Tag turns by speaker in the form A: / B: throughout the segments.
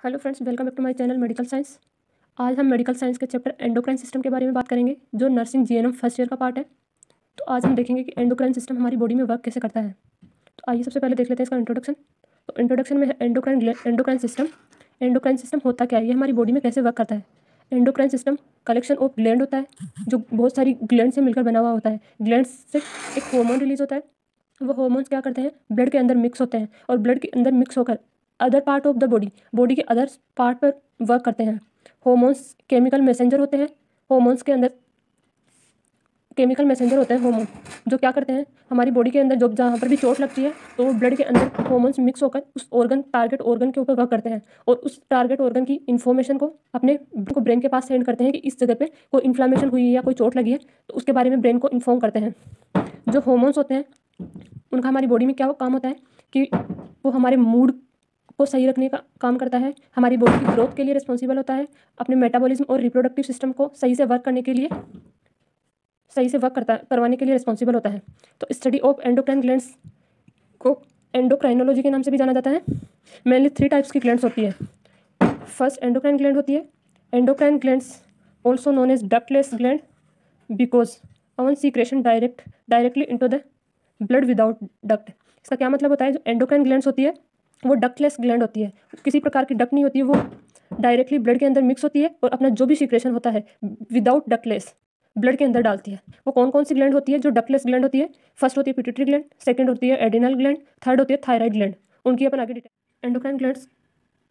A: Hello friends, welcome back to my channel medical science. आज हम medical science के chapter endocrine system के बारे में बात करेंगे, जो नर्सिंग जीएनएम फर्स्ट ईयर का पार्ट है। तो आज हम देखेंगे कि एंडोक्राइन सिस्टम हमारी बॉडी में वर्क कैसे करता है। तो आइए सबसे पहले देख लेते हैं इसका इंट्रोडक्शन। तो इंट्रोडक्शन में है एंडोक्राइन सिस्टम। एंडोक्राइन सिस्टम होता क्या है, ये हमारी बॉडी में कैसे वर्क करता है। Endocrine system collection of gland होता है, जो बहुत सारी ग्लैंड से मिलकर बना हुआ होता है। ग्लैंड से एक हार्मोन रिलीज होता है। वो हार्मोन्स क्या करते हैं, ब्लड के अंदर मिक्स होते हैं और ब्लड के अंदर मिक्स होकर other part of the body के अदर पार्ट पर वर्क करते हैं। हार्मोन्स केमिकल मैसेंजर होते हैं। हार्मोन्स के अंदर केमिकल मैसेंजर होते हैं हार्मोन, जो क्या करते हैं, हमारी बॉडी के अंदर जो जहाँ पर भी चोट लगती है तो वो ब्लड के अंदर हार्मोन्स मिक्स होकर उस टारगेट ऑर्गन के ऊपर वर्क करते हैं और उस टारगेट ऑर्गन की इन्फॉर्मेशन को अपने ब्रेन के पास सेंड करते हैं कि इस जगह पे कोई इन्फ्लामेशन हुई है या कोई चोट लगी है, तो उसके बारे में ब्रेन को इन्फॉर्म करते हैं। जो हार्मोन्स होते हैं उनका हमारी बॉडी में क्या काम होता है कि वो हमारे मूड को सही रखने का काम करता है, हमारी बॉडी की ग्रोथ के लिए रिस्पॉन्सिबल होता है, अपने मेटाबॉलिज्म और रिप्रोडक्टिव सिस्टम को सही से वर्क करवाने के लिए रिस्पॉन्सिबल होता है। तो स्टडी ऑफ एंडोक्राइन ग्लैंड्स को एंडोक्राइनोलॉजी के नाम से भी जाना जाता है। मेनली 3 टाइप्स की ग्लैंड्स होती है। फर्स्ट एंडोक्राइन ग्लैंड होती है। Endocrine glands also known as ductless gland because own secretion directly into the blood without duct. इसका क्या मतलब होता है, जो एंडोक्राइन ग्लैंड्स होती है वो डक्टलेस ग्लैंड होती है, किसी प्रकार की डक्ट नहीं होती है, वो डायरेक्टली ब्लड के अंदर मिक्स होती है और अपना जो भी सीक्रेशन होता है विदाउट डक्टलेस ब्लड के अंदर डालती है। वो कौन कौन सी ग्लैंड होती है जो डक्टलेस ग्लैंड होती है? फर्स्ट होती है पिट्यूटरी ग्लैंड, सेकंड होती है एड्रिनल ग्लैंड, थर्ड होती है थायराइड ग्लैंड। उनकी अपन आगे डिटेल। एंडोक्राइन ग्लैंड्स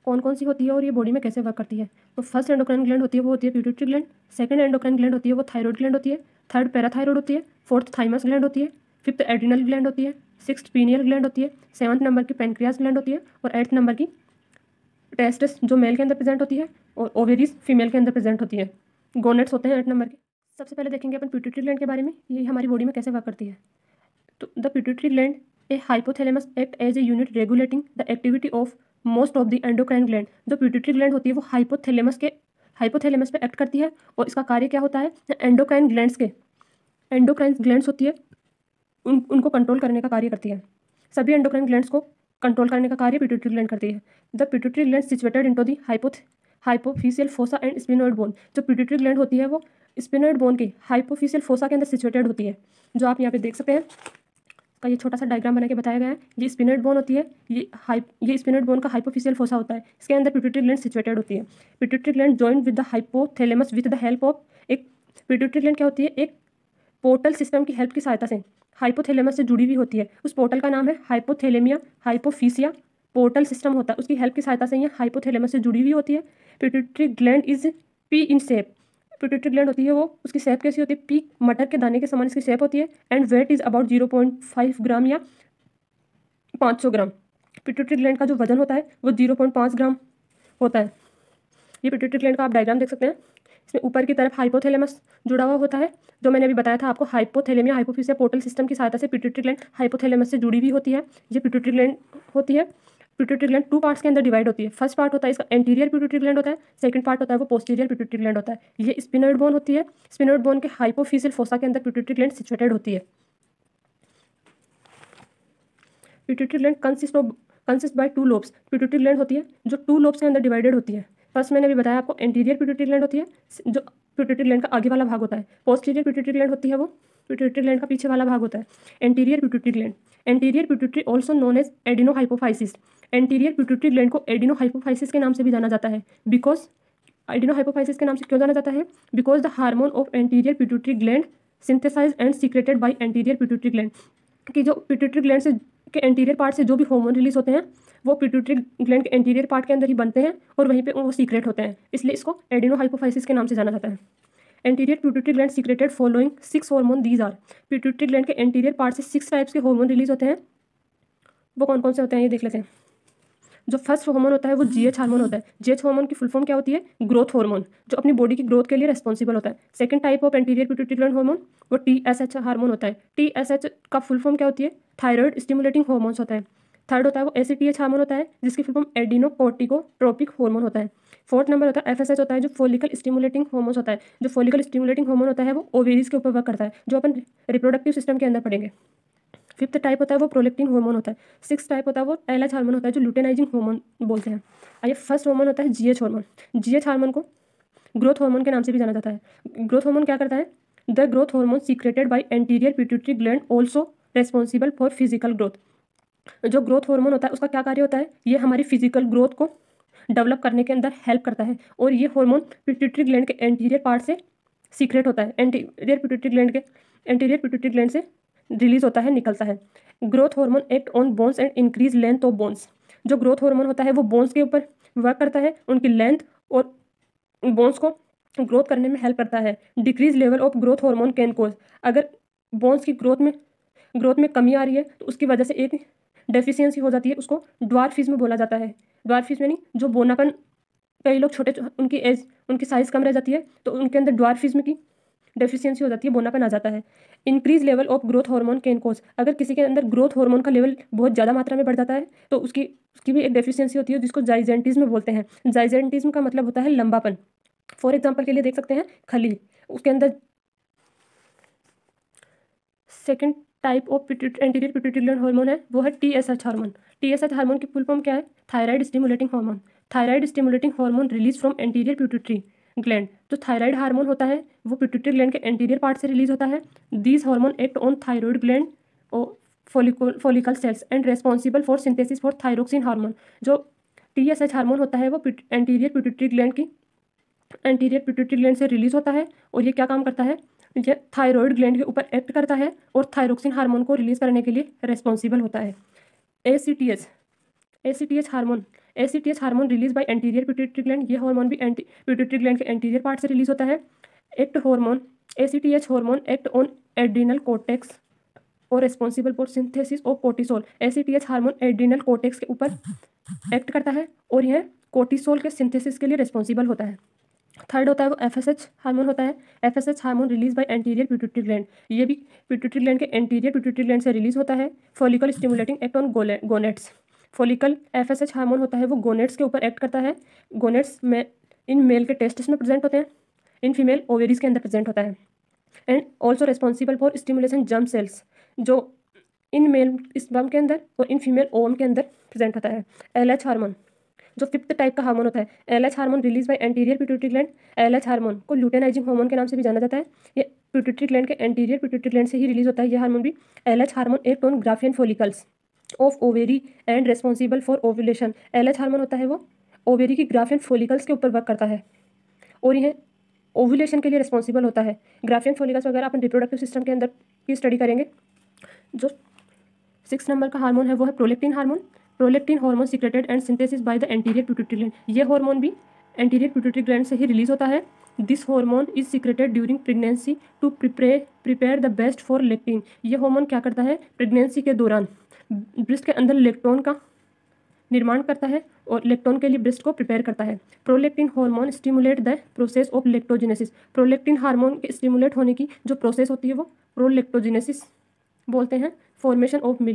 A: कौन कौन सी होती है और ये बॉडी में कैसे वर्क करती है? तो फर्स्ट एंडोक्राइन ग्लैंड होती है वो होती है pituitary gland, second endocrine gland होती है वो थायराइड ग्लैंड होती है, थर्ड पैराथायराइड होती है, फोर्थ थाइमस ग्लैंड होती है, फिफ्थ एड्रिनल ग्लैंड होती है, सिक्स्थ पीनियल ग्लैंड होती है, सेवंथ नंबर की पेनक्रियास ग्लैंड होती है और 8th नंबर की टेस्टिस जो मेल के अंदर प्रेजेंट होती है और ओवेरीज फीमेल के अंदर प्रेजेंट होती है। गोनेट्स होते हैं 8 नंबर के। सबसे पहले देखेंगे अपन पिट्यूटरी ग्लैंड के बारे में, ये हमारी बॉडी में कैसे वर्क करती है। तो the pituitary gland a hypothalamus act as a unit regulating the activity of most of the endocrine gland. जो पिट्यूटरी ग्लैंड होती है वो हाइपोथैलेमस पे एक्ट करती है और इसका कार्य क्या होता है, एंडोक्राइन ग्लैंड्स होती है उनको कंट्रोल करने का कार्य करती है। सभी एंडोक्राइन ग्लैंड्स को कंट्रोल करने का कार्य पिट्यूटरी ग्लैंड करती है। The pituitary gland situated into the hypophyseal fossa and sphenoid bone. जो पिट्यूटरी ग्लैंड होती है वो स्पिनोइड बोन की हाइपोफिशियल फोसा के अंदर सिचुएटेड होती है, जो आप यहाँ पे देख सकते हैं। का ये छोटा सा डायग्राम बना के बताया गया है। ये स्पिनोइड बोन होती है, ये स्पिनोइड बोन का हाइपोफिशियल फोसा होता है, इसके अंदर पिट्यूटरी ग्लैंड सिचुएटेड होती है। Pituitary gland joint with the hypothalamus with the help of एक पिट्यूटरी ग्लैंड क्या होती है, एक पोर्टल सिस्टम की हेल्प की सहायता से हाइपोथैलेमस से जुड़ी हुई होती है। उस पोर्टल का नाम है हाइपोथैलेमिया हाइपोफिसिया पोर्टल सिस्टम होता है, उसकी हेल्प की सहायता से ये हाइपोथैलेमस से जुड़ी हुई होती है। Pituitary gland is P in shape. Pituitary gland होती है वो, उसकी शेप कैसी होती है, पी मटर के दाने के समान इसकी शेप होती है एंड वेट इज अबाउट 0.5 ग्राम या 500 ग्राम। पिट्यूटरी ग्लैंड का जो वजन होता है वो 0.5 ग्राम होता है। ये पिट्यूटरी ग्लैंड का आप डायग्राम देख सकते हैं। इसमें ऊपर की तरफ हाइपोथैलेमस जुड़ा हुआ होता है, जो मैंने अभी बताया था आपको, हाइपोथैलेमिया हाइपोफिसिया पोर्टल सिस्टम की सहायता से पिट्यूटरी ग्लैंड हाइपोथैलेमस से जुड़ी हुई होती है। ये पिट्यूटरी ग्लैंड होती है। पिट्यूटरी ग्लैंड 2 पार्ट्स के अंदर डिवाइड होती है। फर्स्ट पार्ट होता है इसका एंटीरियर पिट्यूटरी ग्लैंड होता है, सेकंड पार्ट होता है वो पोस्टीरियर पिट्यूटरी ग्लैंड होता है। ये स्पिनोइड बोन होती है, स्पिनोइड बोन के हाइपोफिशियल फोसा के अंदर पिट्यूटरी ग्लैंड सिचुएटेड होती है। Pituitary gland consist by 2 lobes. Pituitary gland होती है जो 2 लोब्स के अंदर डिवाइडेड होती है। फर्स्ट मैंने अभी बताया आपको एंटीरियर पिट्यूटरी ग्लैंड होती है, जो पिट्यूटरी ग्लैंड का आगे वाला भाग होता है। पोस्टीरियर पिट्यूटरी ग्लैंड होती है वो पिट्यूटरी ग्लैंड का पीछे वाला भाग होता है। Anterior pituitary also known as adenohypophysis. Anterior pituitary gland को एडिनोहाइपोफाइसिस के नाम से भी जाना जाता है। बिकॉज एडिनोहाइपोफाइसिस के नाम से क्यों जाना जाता है, because the hormone of anterior pituitary gland synthesize and secreted by anterior pituitary gland. कि जो पिट्यूटरी ग्लैंड से के एंटीरियर पार्ट से जो भी हार्मोन रिलीज होते हैं वो पिट्यूटरी ग्लैंड के एंटीरियर पार्ट के अंदर ही बनते हैं और वहीं पे वो सीक्रेट होते हैं, इसलिए इसको एडिनोहाइपोफाइसिस के नाम से जाना जाता है। Anterior pituitary gland secreted following 6 hormone these are. Pituitary gland के एंटीरियर पार्ट से 6 टाइप्स के हार्मोन रिलीज होते हैं। वो कौन कौन से होते हैं ये देख लेते हैं। जो फर्स्ट हार्मोन होता है वो जीएच हार्मोन होता है। जीएच हार्मोन की फुल फॉर्म क्या होती है, ग्रोथ हार्मोन, जो अपनी बॉडी की ग्रोथ के लिए रेस्पॉन्सिबल होता है। Second type of anterior pituitary gland hormone वो टीएसएच हार्मोन होता है। टीएसएच का फुल फॉर्म क्या होती है, थायराइड स्टिमुलेटिंग हार्मोन्स होता है। थर्ड होता है वो एसीटीएच हार्मोन होता है, जिसकी फुल फॉर्म एडिनोकोर्टिकोट्रोपिक हार्मोन होता है। फोर्थ नंबर होता है एफएसएच होता है, जो फॉलिकल स्टिमुलेटिंग हार्मोन्स होता है। जो फॉलिकल स्टिमुलेटिंग हार्मोन होता है वो ओवेरीज के ऊपर वर्क करता है, जो अपन रिप्रोडक्टिव सिस्टम के अंदर पढ़ेंगे। फिफ्थ टाइप होता है वो प्रोलेक्टिन हार्मोन होता है। सिक्स टाइप होता है वो LH हार्मोन होता है जो लुटेनाइजिंग हार्मोन बोलते हैं। आइए फर्स्ट हार्मोन होता है GH हार्मोन। GH हार्मोन को ग्रोथ हार्मोन के नाम से भी जाना जाता है। ग्रोथ हार्मोन क्या करता है? The growth hormone secreted by anterior pituitary gland also responsible for physical growth. जो ग्रोथ हार्मोन होता है उसका क्या कार्य होता है? ये हमारी फिजिकल ग्रोथ को डेवलप करने के अंदर हेल्प करता है और ये हार्मोन पिट्यूटरी ग्लैंड के एंटीरियर पार्ट से सीक्रेट होता है, एंटीरियर पिट्यूटरी ग्लैंड से रिलीज होता है, निकलता है। Growth hormone act on bones and increase length of bones. जो ग्रोथ हार्मोन होता है वो बोन्स के ऊपर वर्क करता है, उनकी लेंथ और बोन्स को ग्रोथ करने में हेल्प करता है। Decrease level of growth hormone can cause, अगर बोन्स की ग्रोथ में कमी आ रही है तो उसकी वजह से एक डेफिशिएंसी हो जाती है, उसको ड्वार्फिज्म बोला जाता है। ड्वार्फिज्म यानी जो बोनापन, कई लोग छोटे, उनकी साइज कम रह जाती है तो उनके अंदर ड्वार्फिज्म की डेफिशिएंसी हो जाती है, बोनापन आ जाता है। Increase level of growth hormone can cause, अगर किसी के अंदर ग्रोथ हार्मोन का लेवल बहुत ज़्यादा मात्रा में बढ़ जाता है तो उसकी भी एक डेफिशिएंसी होती है जिसको जाइजेंटिज्म बोलते हैं। जाइजेंटिज्म का मतलब होता है लंबापन। फॉर एग्जाम्पल के लिए देख सकते हैं खली, उसके अंदर second type of anterior pituitary gland hormone है वो है TSH हार्मोन। TSH हार्मोन की फुल फॉर्म क्या है? Thyroid stimulating hormone. Thyroid stimulating hormone release from anterior pituitary gland. जो थायराइड हार्मोन होता है वो पिट्यूटरी ग्लैंड के एंटीरियर पार्ट से रिलीज होता है। These hormone act on thyroid gland और follicle cells and responsible for synthesis for thyroxine hormone. जो TSH हार्मोन होता है वो एंटीरियर पिट्यूटरी ग्लैंड से रिलीज होता है और ये क्या काम करता है? ये थायराइड ग्लैंड के ऊपर एक्ट करता है और थायरोक्सिन हार्मोन को रिलीज करने के लिए रेस्पॉन्सिबल होता है। ACTH hormone release by anterior pituitary gland. ये हार्मोन भी पिट्यूटरी ग्लैंड के एंटीरियर पार्ट से रिलीज होता है। ACTH hormone act on adrenal cortex और responsible for synthesis of cortisol. ACTH hormone adrenal cortex के ऊपर एक्ट करता है और यह कोर्टिसोल के सिंथेसिस के लिए रेस्पॉन्सिबल होता है। थर्ड होता है वो FSH हार्मोन होता है। FSH hormone release by anterior pituitary gland. ये भी पिट्यूटरी ग्लैंड के एंटीरियर पिट्यूटरी ग्लैंड से रिलीज होता है। Follicle stimulating act on gonads. FSH hormone होता है वो गोनेट्स के ऊपर एक्ट करता है। गोनेट्स में इन मेल के टेस्टिस में प्रेजेंट होते हैं, इन फीमेल ओवेरीज के अंदर प्रेजेंट होता है। And also responsible for stimulation germ cells, जो इन मेल स्पर्म के अंदर और इन फीमेल ओवम के अंदर प्रेजेंट होता है। LH हार्मोन जो फिफ्थ टाइप का हार्मोन होता है। LH hormone release by anterior pituitary gland. LH hormone को लुटेनाइजिंग हार्मोन के नाम से भी जाना जाता है। ये पिट्यूटरी ग्लैंड के एंटीरियर पिट्यूटरी ग्लैंड से ही रिलीज होता है ये हार्मोन भी। LH hormone act on Graafian follicles of ovary and responsible for ovulation. LH hormone होता है वो ओवेरी की ग्राफियन फॉलिकल्स के ऊपर वर्क करता है और यह ओव्यूलेशन के लिए रिस्पॉन्सिबल होता है। ग्राफियन फॉलिकल्स वगैरह अपन रिप्रोडक्टिव सिस्टम के अंदर की स्टडी करेंगे। जो 6 नंबर का हार्मोन है वो है prolactin hormone. Prolactin hormone secreted and synthesis by the anterior pituitary gland. ये हार्मोन भी एंटीरियर पिट्यूटरी ग्लैंड से ही रिलीज होता है। This hormone is secreted during pregnancy to prepare the best for lectin. ये हार्मोन क्या करता है? प्रेगनेंसी के दौरान ब्रेस्ट के अंदर लेक्टोन का निर्माण करता है और लेक्टोन के लिए ब्रेस्ट को प्रिपेयर करता है। Prolactin hormone stimulate the process of lactogenesis. Prolactin hormone के स्टिमुलेट होने की जो प्रोसेस होती है वो प्रोलेक्टोजेनेसिस बोलते हैं। Formation of milk